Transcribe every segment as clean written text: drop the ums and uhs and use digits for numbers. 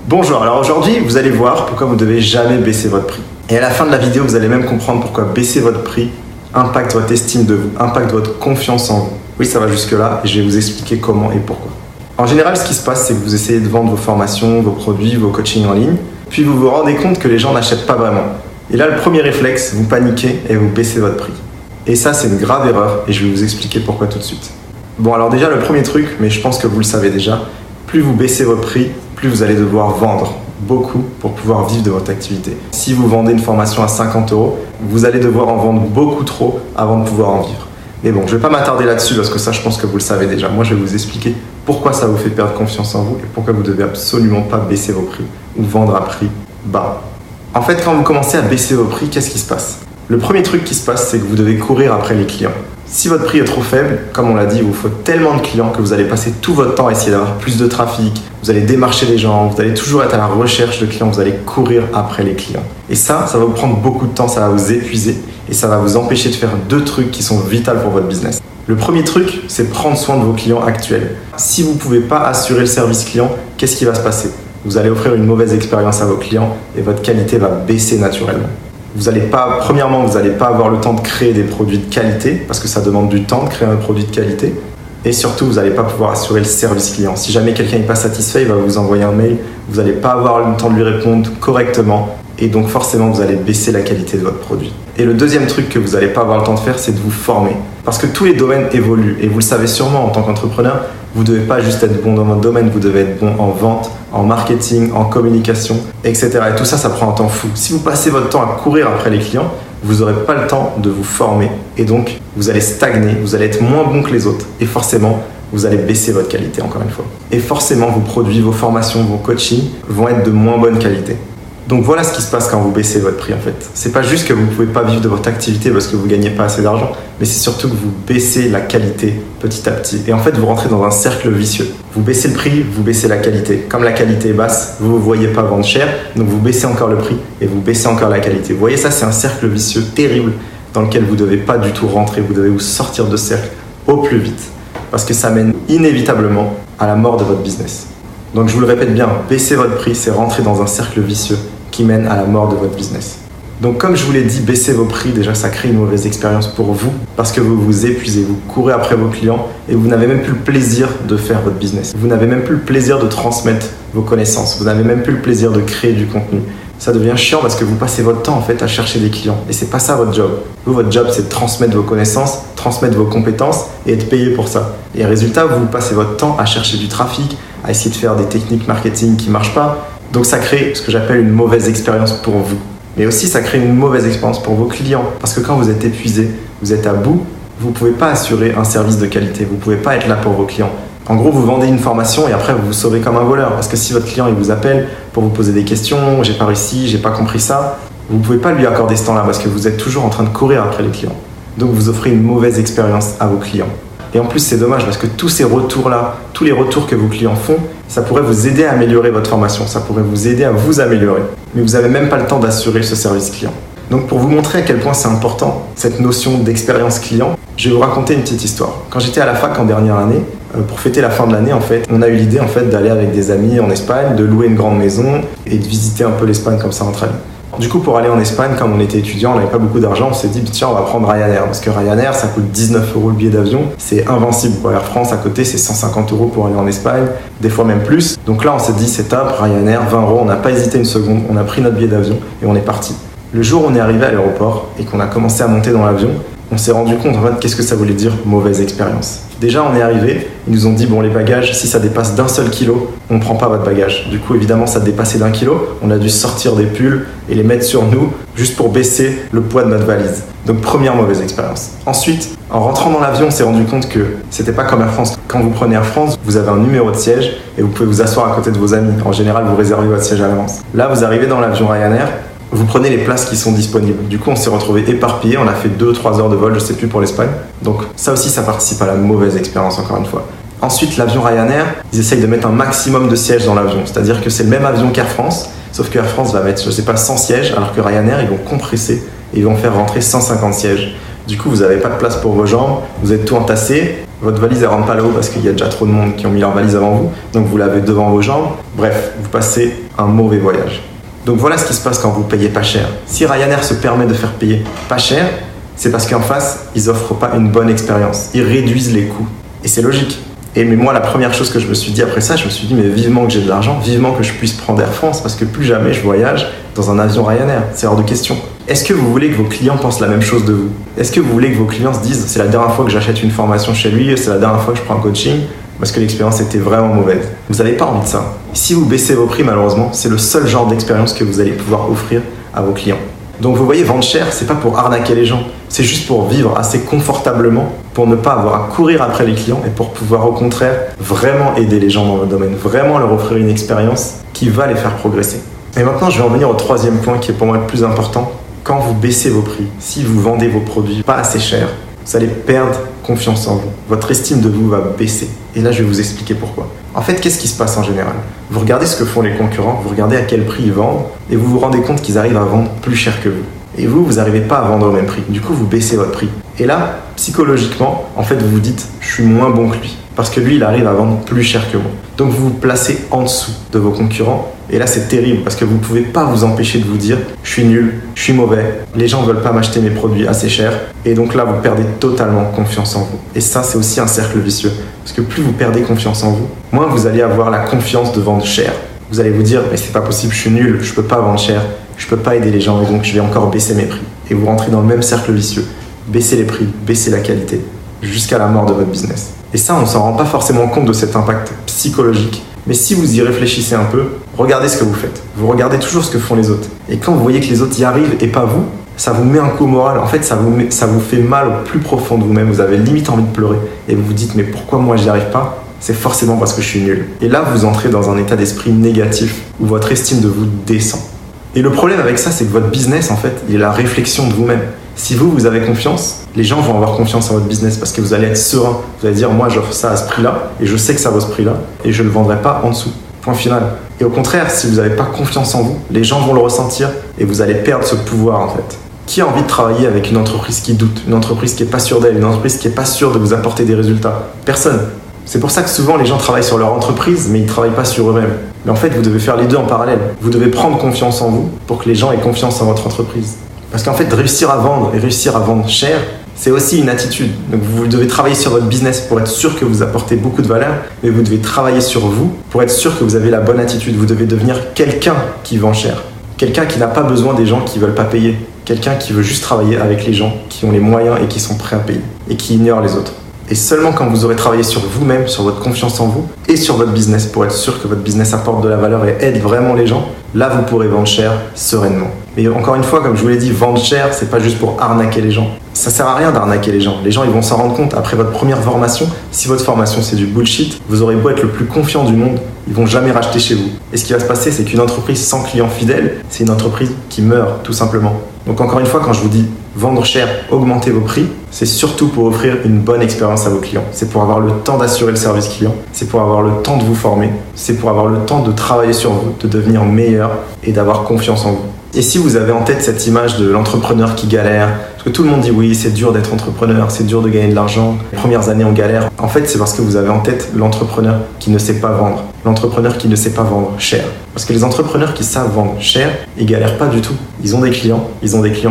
Bonjour, alors aujourd'hui vous allez voir pourquoi vous devez jamais baisser votre prix. Et à la fin de la vidéo vous allez même comprendre pourquoi baisser votre prix impacte votre estime de vous, impacte votre confiance en vous. Oui, ça va jusque là et je vais vous expliquer comment et pourquoi. En général, ce qui se passe, c'est que vous essayez de vendre vos formations, vos produits, vos coachings en ligne, puis vous vous rendez compte que les gens n'achètent pas vraiment. Et là, le premier réflexe, vous paniquez et vous baissez votre prix. Et ça, c'est une grave erreur et je vais vous expliquer pourquoi tout de suite. Bon, alors déjà, le premier truc, mais je pense que vous le savez déjà, plus vous baissez votre prix, plus vous allez devoir vendre beaucoup pour pouvoir vivre de votre activité. Si vous vendez une formation à 50 €, vous allez devoir en vendre beaucoup trop avant de pouvoir en vivre. Mais bon, je ne vais pas m'attarder là-dessus parce que ça, je pense que vous le savez déjà. Moi, je vais vous expliquer pourquoi ça vous fait perdre confiance en vous et pourquoi vous ne devez absolument pas baisser vos prix ou vendre à prix bas. En fait, quand vous commencez à baisser vos prix, qu'est-ce qui se passe ? Le premier truc qui se passe, c'est que vous devez courir après les clients. Si votre prix est trop faible, comme on l'a dit, il vous faut tellement de clients que vous allez passer tout votre temps à essayer d'avoir plus de trafic, vous allez démarcher les gens, vous allez toujours être à la recherche de clients, vous allez courir après les clients. Et ça va vous prendre beaucoup de temps, ça va vous épuiser et ça va vous empêcher de faire deux trucs qui sont vitaux pour votre business. Le premier truc, c'est prendre soin de vos clients actuels. Si vous ne pouvez pas assurer le service client, qu'est-ce qui va se passer ? Vous allez offrir une mauvaise expérience à vos clients et votre qualité va baisser naturellement. Premièrement, vous n'allez pas avoir le temps de créer des produits de qualité parce que ça demande du temps de créer un produit de qualité. Et surtout, vous n'allez pas pouvoir assurer le service client. Si jamais quelqu'un n'est pas satisfait, il va vous envoyer un mail. Vous n'allez pas avoir le temps de lui répondre correctement. Et donc forcément, vous allez baisser la qualité de votre produit. Et le deuxième truc que vous n'allez pas avoir le temps de faire, c'est de vous former. Parce que tous les domaines évoluent. Et vous le savez sûrement en tant qu'entrepreneur, vous ne devez pas juste être bon dans votre domaine, vous devez être bon en vente, en marketing, en communication, etc. Et tout ça, ça prend un temps fou. Si vous passez votre temps à courir après les clients, vous n'aurez pas le temps de vous former. Et donc, vous allez stagner, vous allez être moins bon que les autres. Et forcément, vous allez baisser votre qualité encore une fois. Et forcément, vos produits, vos formations, vos coachings vont être de moins bonne qualité. Donc voilà ce qui se passe quand vous baissez votre prix en fait. C'est pas juste que vous ne pouvez pas vivre de votre activité parce que vous ne gagnez pas assez d'argent, mais c'est surtout que vous baissez la qualité petit à petit. Et en fait, vous rentrez dans un cercle vicieux. Vous baissez le prix, vous baissez la qualité. Comme la qualité est basse, vous ne voyez pas vendre cher, donc vous baissez encore le prix et vous baissez encore la qualité. Vous voyez, ça c'est un cercle vicieux terrible dans lequel vous ne devez pas du tout rentrer. Vous devez vous sortir de ce cercle au plus vite parce que ça mène inévitablement à la mort de votre business. Donc je vous le répète bien, baisser votre prix, c'est rentrer dans un cercle vicieux qui mène à la mort de votre business. Donc comme je vous l'ai dit, baisser vos prix, déjà ça crée une mauvaise expérience pour vous parce que vous vous épuisez, vous courez après vos clients et vous n'avez même plus le plaisir de faire votre business. Vous n'avez même plus le plaisir de transmettre vos connaissances, vous n'avez même plus le plaisir de créer du contenu. Ça devient chiant parce que vous passez votre temps en fait à chercher des clients et c'est pas ça votre job. Vous, votre job c'est de transmettre vos connaissances, transmettre vos compétences et être payé pour ça. Et résultat, vous passez votre temps à chercher du trafic, à essayer de faire des techniques marketing qui marchent pas. Donc ça crée ce que j'appelle une mauvaise expérience pour vous. Mais aussi ça crée une mauvaise expérience pour vos clients. Parce que quand vous êtes épuisé, vous êtes à bout, vous ne pouvez pas assurer un service de qualité. Vous ne pouvez pas être là pour vos clients. En gros, vous vendez une formation et après vous vous sauvez comme un voleur. Parce que si votre client il vous appelle pour vous poser des questions, j'ai pas réussi, j'ai pas compris ça, vous ne pouvez pas lui accorder ce temps-là parce que vous êtes toujours en train de courir après les clients. Donc vous offrez une mauvaise expérience à vos clients. Et en plus, c'est dommage parce que tous ces retours-là, tous les retours que vos clients font, ça pourrait vous aider à améliorer votre formation, ça pourrait vous aider à vous améliorer. Mais vous n'avez même pas le temps d'assurer ce service client. Donc pour vous montrer à quel point c'est important, cette notion d'expérience client, je vais vous raconter une petite histoire. Quand j'étais à la fac en dernière année, pour fêter la fin de l'année, en fait, on a eu l'idée en fait, d'aller avec des amis en Espagne, de louer une grande maison et de visiter un peu l'Espagne comme ça entre amis. Du coup, pour aller en Espagne, comme on était étudiant, on n'avait pas beaucoup d'argent, on s'est dit tiens, on va prendre Ryanair parce que Ryanair, ça coûte 19 € le billet d'avion, c'est invincible. Air France à côté, c'est 150 € pour aller en Espagne, des fois même plus. Donc là, on s'est dit c'est top, Ryanair, 20 €, on n'a pas hésité une seconde, on a pris notre billet d'avion et on est parti. Le jour où on est arrivé à l'aéroport et qu'on a commencé à monter dans l'avion, on s'est rendu compte en fait qu'est-ce que ça voulait dire mauvaise expérience. Déjà, on est arrivé, ils nous ont dit bon, les bagages, si ça dépasse d'1 seul kilo, on ne prend pas votre bagage. Du coup, évidemment, ça dépassait d'1 kilo. On a dû sortir des pulls et les mettre sur nous juste pour baisser le poids de notre valise. Donc, première mauvaise expérience. Ensuite, en rentrant dans l'avion, on s'est rendu compte que c'était pas comme Air France. Quand vous prenez Air France, vous avez un numéro de siège et vous pouvez vous asseoir à côté de vos amis. En général, vous réservez votre siège à l'avance. Là, vous arrivez dans l'avion Ryanair, vous prenez les places qui sont disponibles. Du coup, on s'est retrouvés éparpillés, on a fait 2-3 heures de vol, je sais plus, pour l'Espagne. Donc ça aussi, ça participe à la mauvaise expérience, encore une fois. Ensuite, l'avion Ryanair, ils essayent de mettre un maximum de sièges dans l'avion. C'est-à-dire que c'est le même avion qu'Air France, sauf que Air France va mettre, je sais pas, 100 sièges, alors que Ryanair, ils vont compresser et ils vont faire rentrer 150 sièges. Du coup, vous n'avez pas de place pour vos jambes, vous êtes tout entassé Votre valise elle rentre pas là-haut parce qu'il y a déjà trop de monde qui ont mis leur valise avant vous, donc vous l'avez devant vos jambes. Bref, vous passez un mauvais voyage. Donc voilà ce qui se passe quand vous payez pas cher. Si Ryanair se permet de faire payer pas cher, c'est parce qu'en face, ils offrent pas une bonne expérience. Ils réduisent les coûts. Et c'est logique. Mais moi, la première chose que je me suis dit après ça, je me suis dit, mais vivement que j'ai de l'argent, vivement que je puisse prendre Air France, parce que plus jamais je voyage dans un avion Ryanair. C'est hors de question. Est-ce que vous voulez que vos clients pensent la même chose de vous? Est-ce que vous voulez que vos clients se disent, c'est la dernière fois que j'achète une formation chez lui, c'est la dernière fois que je prends un coaching, parce que l'expérience était vraiment mauvaise? Vous n'avez pas envie de ça. Si vous baissez vos prix, malheureusement, c'est le seul genre d'expérience que vous allez pouvoir offrir à vos clients. Donc vous voyez, vendre cher, c'est pas pour arnaquer les gens, c'est juste pour vivre assez confortablement, pour ne pas avoir à courir après les clients et pour pouvoir au contraire vraiment aider les gens dans votre domaine, vraiment leur offrir une expérience qui va les faire progresser. Et maintenant, je vais en venir au troisième point qui est pour moi le plus important. Quand vous baissez vos prix, si vous vendez vos produits pas assez cher, vous allez perdre confiance en vous. Votre estime de vous va baisser. Et là, je vais vous expliquer pourquoi. En fait, qu'est-ce qui se passe en général? Vous regardez ce que font les concurrents, vous regardez à quel prix ils vendent, et vous vous rendez compte qu'ils arrivent à vendre plus cher que vous. Et vous n'arrivez pas à vendre au même prix. Du coup, vous baissez votre prix. Et là, psychologiquement, en fait, vous vous dites, je suis moins bon que lui. Parce que lui, il arrive à vendre plus cher que moi. Donc, vous vous placez en dessous de vos concurrents. Et là, c'est terrible parce que vous ne pouvez pas vous empêcher de vous dire, je suis nul, je suis mauvais, les gens ne veulent pas m'acheter mes produits assez chers. Et donc là, vous perdez totalement confiance en vous. Et ça, c'est aussi un cercle vicieux. Parce que plus vous perdez confiance en vous, moins vous allez avoir la confiance de vendre cher. Vous allez vous dire, mais c'est pas possible, je suis nul, je peux pas vendre cher, je peux pas aider les gens et donc je vais encore baisser mes prix. Et vous rentrez dans le même cercle vicieux. Baissez les prix, baissez la qualité, jusqu'à la mort de votre business. Et ça, on ne s'en rend pas forcément compte de cet impact psychologique. Mais si vous y réfléchissez un peu, regardez ce que vous faites. Vous regardez toujours ce que font les autres. Et quand vous voyez que les autres y arrivent et pas vous, ça vous met un coup au moral. En fait, ça vous fait mal au plus profond de vous-même. Vous avez limite envie de pleurer. Et vous vous dites, mais pourquoi moi j'y arrive pas? C'est forcément parce que je suis nul. Et là, vous entrez dans un état d'esprit négatif où votre estime de vous descend. Et le problème avec ça, c'est que votre business, en fait, il est la réflexion de vous-même. Si vous avez confiance, les gens vont avoir confiance en votre business parce que vous allez être serein. Vous allez dire, moi, j'offre ça à ce prix-là et je sais que ça vaut ce prix-là et je ne le vendrai pas en dessous. Point final. Et au contraire, si vous n'avez pas confiance en vous, les gens vont le ressentir et vous allez perdre ce pouvoir, en fait. Qui a envie de travailler avec une entreprise qui doute, une entreprise qui n'est pas sûre d'elle, une entreprise qui n'est pas sûre de vous apporter des résultats? Personne. C'est pour ça que souvent les gens travaillent sur leur entreprise, mais ils ne travaillent pas sur eux-mêmes. Mais en fait, vous devez faire les deux en parallèle. Vous devez prendre confiance en vous pour que les gens aient confiance en votre entreprise. Parce qu'en fait, réussir à vendre et réussir à vendre cher, c'est aussi une attitude. Donc vous devez travailler sur votre business pour être sûr que vous apportez beaucoup de valeur, mais vous devez travailler sur vous pour être sûr que vous avez la bonne attitude. Vous devez devenir quelqu'un qui vend cher. Quelqu'un qui n'a pas besoin des gens qui ne veulent pas payer. Quelqu'un qui veut juste travailler avec les gens qui ont les moyens et qui sont prêts à payer et qui ignorent les autres. Et seulement quand vous aurez travaillé sur vous-même, sur votre confiance en vous et sur votre business pour être sûr que votre business apporte de la valeur et aide vraiment les gens, là vous pourrez vendre cher sereinement. Mais encore une fois, comme je vous l'ai dit, vendre cher, c'est pas juste pour arnaquer les gens. Ça sert à rien d'arnaquer les gens. Les gens, ils vont s'en rendre compte après votre première formation. Si votre formation c'est du bullshit, vous aurez beau être le plus confiant du monde, ils vont jamais racheter chez vous. Et ce qui va se passer, c'est qu'une entreprise sans clients fidèles, c'est une entreprise qui meurt, tout simplement. Donc encore une fois, quand je vous dis vendre cher, augmenter vos prix, c'est surtout pour offrir une bonne expérience à vos clients. C'est pour avoir le temps d'assurer le service client, c'est pour avoir le temps de vous former, c'est pour avoir le temps de travailler sur vous, de devenir meilleur et d'avoir confiance en vous. Et si vous avez en tête cette image de l'entrepreneur qui galère, parce que tout le monde dit oui, c'est dur d'être entrepreneur, c'est dur de gagner de l'argent, les premières années on galère. En fait, c'est parce que vous avez en tête l'entrepreneur qui ne sait pas vendre, l'entrepreneur qui ne sait pas vendre cher. Parce que les entrepreneurs qui savent vendre cher, ils galèrent pas du tout. Ils ont des clients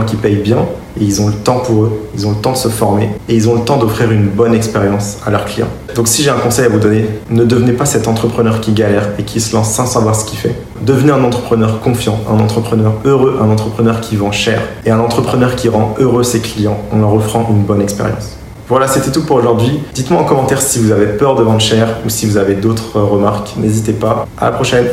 qui payent bien et ils ont le temps pour eux, ils ont le temps de se former et ils ont le temps d'offrir une bonne expérience à leurs clients. Donc si j'ai un conseil à vous donner, ne devenez pas cet entrepreneur qui galère et qui se lance sans savoir ce qu'il fait. Devenez un entrepreneur confiant, un entrepreneur heureux, un entrepreneur qui vend cher et un entrepreneur qui rend heureux ses clients en leur offrant une bonne expérience. Voilà, c'était tout pour aujourd'hui. Dites-moi en commentaire si vous avez peur de vendre cher ou si vous avez d'autres remarques. N'hésitez pas. À la prochaine.